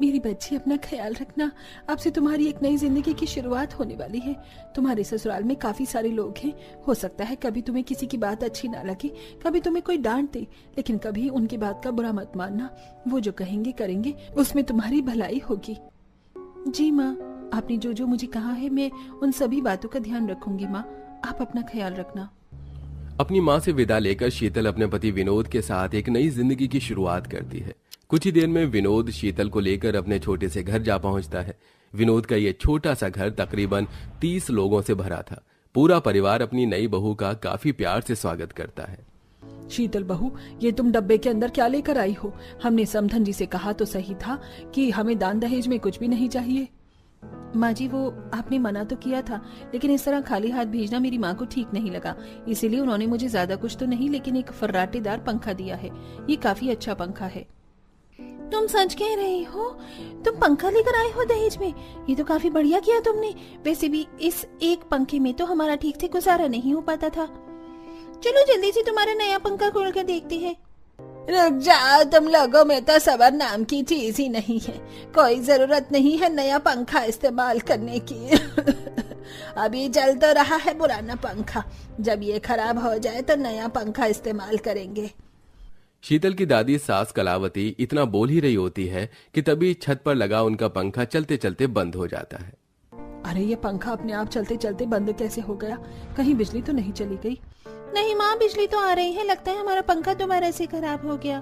मेरी बच्ची, अपना ख्याल रखना। अब से तुम्हारी एक नई जिंदगी की शुरुआत होने वाली है। तुम्हारे ससुराल में काफी सारे लोग हैं। हो सकता है कभी तुम्हें किसी की बात अच्छी ना लगे, कभी तुम्हें कोई डांट दे, लेकिन कभी उनकी बात का बुरा मत मानना। वो जो कहेंगे करेंगे उसमें तुम्हारी भलाई होगी। जी माँ, आपने जो जो मुझे कहा है मैं उन सभी बातों का ध्यान रखूंगी माँ। आप अपना ख्याल रखना। अपनी माँ से विदा लेकर शीतल अपने पति विनोद के साथ एक नई जिंदगी की शुरुआत करती है। कुछ ही देर में विनोद शीतल को लेकर अपने छोटे से घर जा पहुंचता है। विनोद का ये छोटा सा घर तकरीबन 30 लोगों से भरा था। पूरा परिवार अपनी नई बहू का काफी प्यार से स्वागत करता है। शीतल बहू, ये तुम डब्बे के अंदर क्या लेकर आई हो? हमने समधन जी से कहा तो सही था कि हमें दान दहेज में कुछ भी नहीं चाहिए। माँ जी, वो आपने मना तो किया था, लेकिन इस तरह खाली हाथ भेजना मेरी माँ को ठीक नहीं लगा। इसीलिए उन्होंने मुझे ज्यादा कुछ तो नहीं, लेकिन एक फर्राटेदार पंखा दिया है। ये काफी अच्छा पंखा है। तुम सच कह रहे हो? तुम पंखा लेकर आए हो दहेज में? ये तो काफी बढ़िया किया तुमने। वैसे भी इस एक पंखे में तो हमारा ठीक से गुजारा नहीं हो पाता था। चलो जल्दी से तुम्हारा नया पंखा खोल कर देखते हैं। रुक जाओ, तुम लोगों में तो सबर नाम की चीज ही नहीं है। कोई जरूरत नहीं है नया पंखा इस्तेमाल करने की। अभी चल तो रहा है पुराना पंखा, जब ये खराब हो जाए तो नया पंखा इस्तेमाल करेंगे। शीतल की दादी सास कलावती इतना बोल ही रही होती है कि तभी छत पर लगा उनका पंखा चलते चलते बंद हो जाता है। अरे, ये पंखा अपने आप चलते चलते बंद कैसे हो गया? कहीं बिजली तो नहीं चली गई? नहीं माँ, बिजली तो आ रही है। लगता है हमारा पंखा दोबारा से खराब हो गया।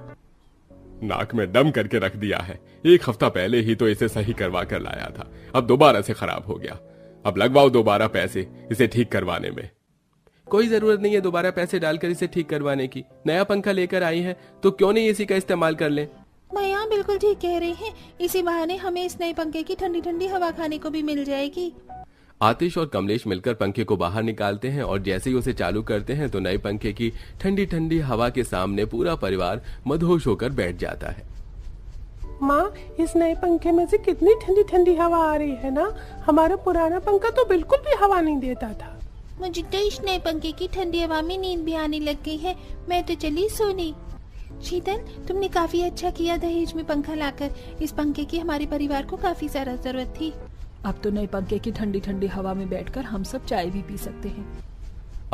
नाक में दम करके रख दिया है। 1 हफ्ता पहले ही तो इसे सही करवा कर लाया था, अब दोबारा से खराब हो गया। अब लगवाओ दोबारा पैसे इसे ठीक करवाने में। कोई जरूरत नहीं है दोबारा पैसे डालकर इसे ठीक करवाने की। नया पंखा लेकर आई है तो क्यों नहीं इसी का इस्तेमाल कर ले। भैया बिल्कुल ठीक कह रहे हैं। इसी बहाने हमें इस नए पंखे की ठंडी ठंडी हवा खाने को भी मिल जाएगी। आतिश और कमलेश मिलकर पंखे को बाहर निकालते हैं और जैसे ही उसे चालू करते हैं तो नए पंखे की ठंडी ठंडी हवा के सामने पूरा परिवार मदहोश होकर बैठ जाता है। माँ, इस नए पंखे में से कितनी ठंडी ठंडी हवा आ रही है ना। हमारा पुराना पंखा तो बिल्कुल भी हवा नहीं देता था। मुझे तो इस नए पंखे की ठंडी हवा में नींद भी आने लग गई है। मैं तो चली सोने। शीतल, तुमने काफी अच्छा किया दहेज में पंखा लाकर। इस पंखे की हमारे परिवार को काफी ज्यादा जरूरत थी। अब तो नए पंखे की ठंडी ठंडी हवा में बैठकर हम सब चाय भी पी सकते हैं।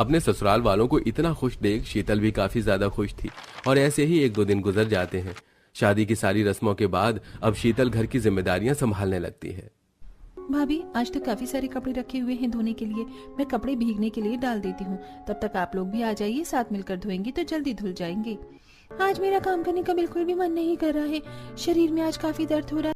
अपने ससुराल वालों को इतना खुश देख शीतल भी काफी ज्यादा खुश थी और ऐसे ही 1-2 दिन गुजर जाते हैं। शादी की सारी रस्मों के बाद अब शीतल घर की जिम्मेदारियां संभालने लगती है। भाभी, आज तो काफी सारे कपड़े रखे हुए हैं धोने के लिए। मैं कपड़े भीगने के लिए डाल देती हूँ। तब तक आप लोग भी आ जाइए, साथ मिलकर धोएंगे तो जल्दी धुल जाएंगे। आज मेरा काम करने का बिल्कुल भी मन नहीं कर रहा है। शरीर में आज काफी दर्द हो रहा है।